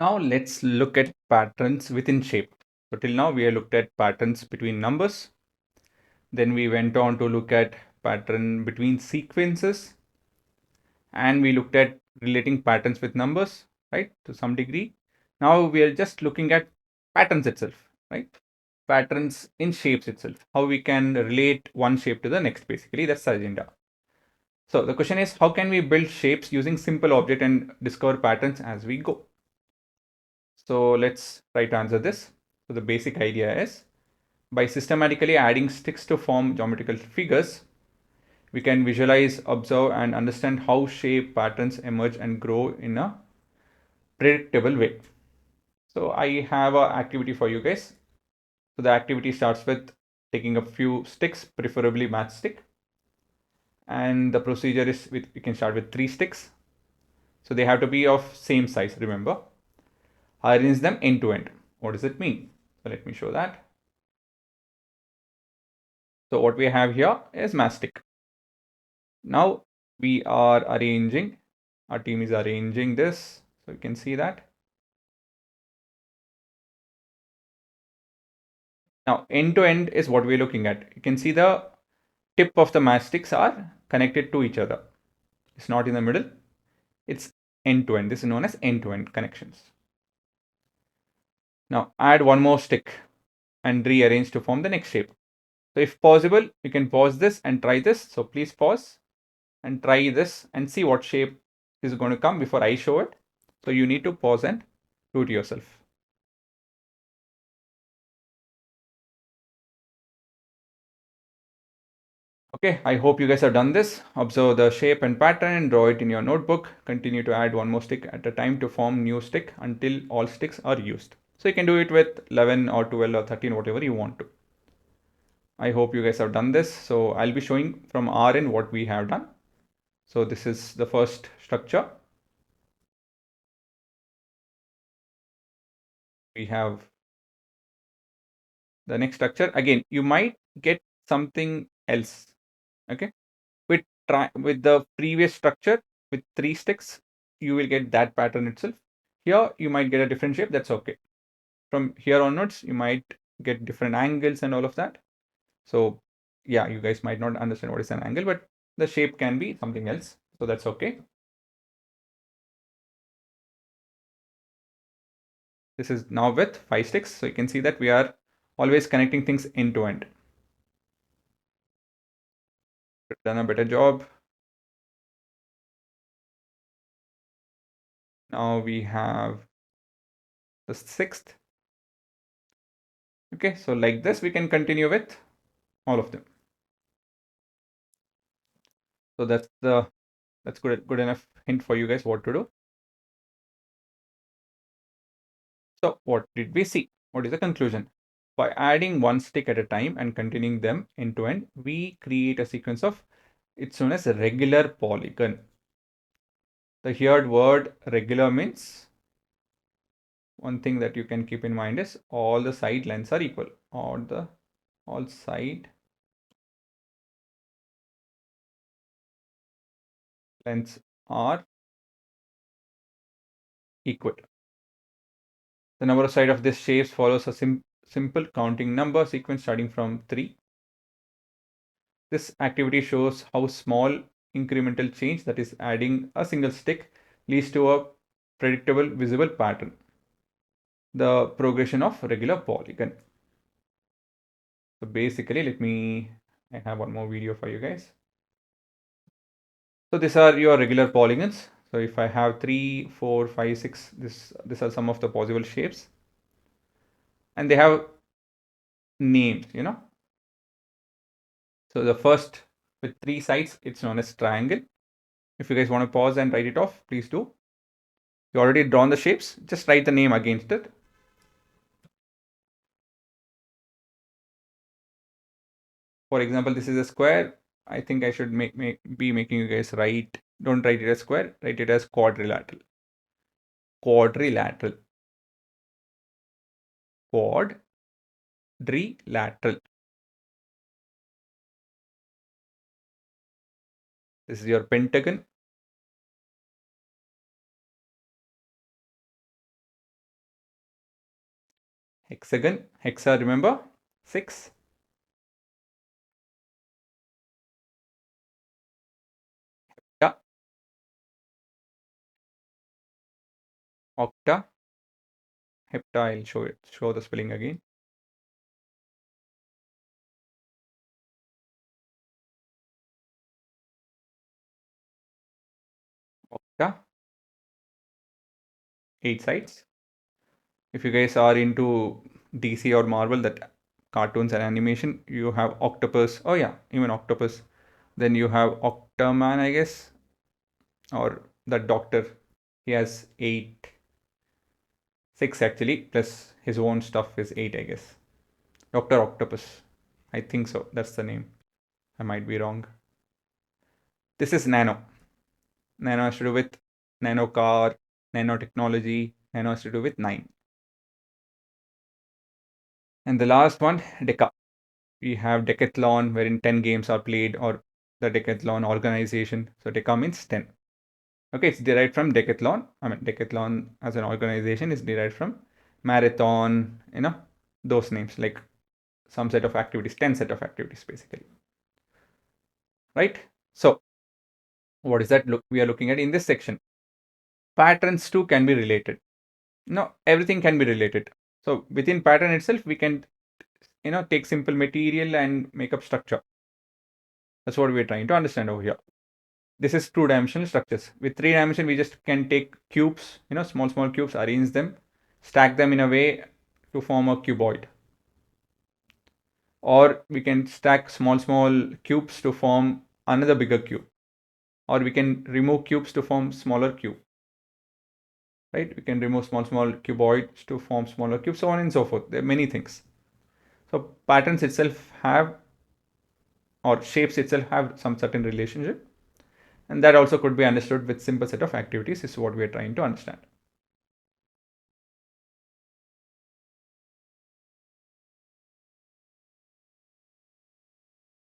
Now let's look at patterns within shape. So till now we have looked at patterns between numbers. Then we went on to look at pattern between sequences. And we looked at relating patterns with numbers, right, to some degree. Now we are just looking at patterns itself, right? Patterns in shapes itself, how we can relate one shape to the next, basically. That's the agenda. So the question is, how can we build shapes using simple object and discover patterns as we go? So let's try to answer this. So the basic idea is, by systematically adding sticks to form geometrical figures, we can visualize, observe, and understand how shape patterns emerge and grow in a predictable way. So I have an activity for you guys. So the activity starts with taking a few sticks, preferably matchstick. And the procedure is you can start with 3 sticks. So they have to be of same size, remember. Arrange them end to end. What does it mean? So let me show that. So what we have here is matchstick. Now we are arranging, our team is arranging this. So you can see that. Now end to end is what we're looking at. You can see the tip of the matchsticks are connected to each other. It's not in the middle. It's end to end. This is known as end to end connections. Now add one more stick and rearrange to form the next shape. So if possible, you can pause this and try this. So please pause and try this and see what shape is going to come before I show it. So you need to pause and do it yourself. Okay, I hope you guys have done this. Observe the shape and pattern and draw it in your notebook. Continue to add one more stick at a time to form new stick until all sticks are used. So you can do it with 11 or 12 or 13, whatever you want to. I hope you guys have done this. So I'll be showing from our end what we have done. So this is the first structure. We have the next structure. Again, you might get something else. Okay. With the previous structure with 3 sticks, you will get that pattern itself. Here you might get a different shape. That's okay. From here onwards, you might get different angles and all of that. So yeah, you guys might not understand what is an angle, but the shape can be something else. So that's okay. This is now with 5 sticks. So you can see that we are always connecting things end to end. Done a better job. Now we have the 6th. Okay, so like this, we can continue with all of them. So that's good enough hint for you guys what to do. So what did we see? What is the conclusion? By adding one stick at a time and continuing them end to end, we create a sequence of, it's known as a regular polygon. The here word regular means, one thing that you can keep in mind is all the side lengths are equal, or all side lengths are equal. The number of sides of this shape follows a simple counting number sequence starting from 3. This activity shows how small incremental change, that is adding a single stick, leads to a predictable visible pattern. The progression of regular polygon. So basically, I have one more video for you guys. So these are your regular polygons. So if I have 3, 4, 5, 6, these are some of the possible shapes. And they have names, So the first with 3 sides, it's known as triangle. If you guys want to pause and write it off, please do. You already drawn the shapes, just write the name against it. For example, this is a square. I think I should be making you guys write. Don't write it as square, write it as quadrilateral. Quadrilateral. Quadrilateral. This is your pentagon. Hexagon, hexa, remember? 6. Hepta, octa, hepta, I'll show the spelling again. Octa, 8 sides. If you guys are into DC or Marvel, that cartoons and animation, you have Octopus. Oh yeah, even Octopus. Then you have Octoman, I guess, or the Doctor. He has 8, 6 actually, plus his own stuff is 8, I guess. Doctor Octopus. I think so. That's the name. I might be wrong. This is Nano. Nano has to do with nano car, nanotechnology. Nano has to do with 9. And the last one, Deca. We have decathlon wherein 10 games are played, or the decathlon organization. So Deca means 10. Okay, it's derived from decathlon. I mean, decathlon as an organization is derived from marathon, those names, like some set of activities, 10 set of activities basically. Right? So what is that we are looking at in this section? Patterns too can be related. No, everything can be related. So within pattern itself, we can, take simple material and make up structure. That's what we're trying to understand over here. This is two-dimensional structures. With 3 dimension, we just can take cubes, small cubes, arrange them, stack them in a way to form a cuboid. Or we can stack small cubes to form another bigger cube. Or we can remove cubes to form smaller cube. Right? We can remove small cuboids to form smaller cubes, so on and so forth. There are many things. So patterns itself have, or shapes itself have some certain relationship. And that also could be understood with simple set of activities is what we are trying to understand.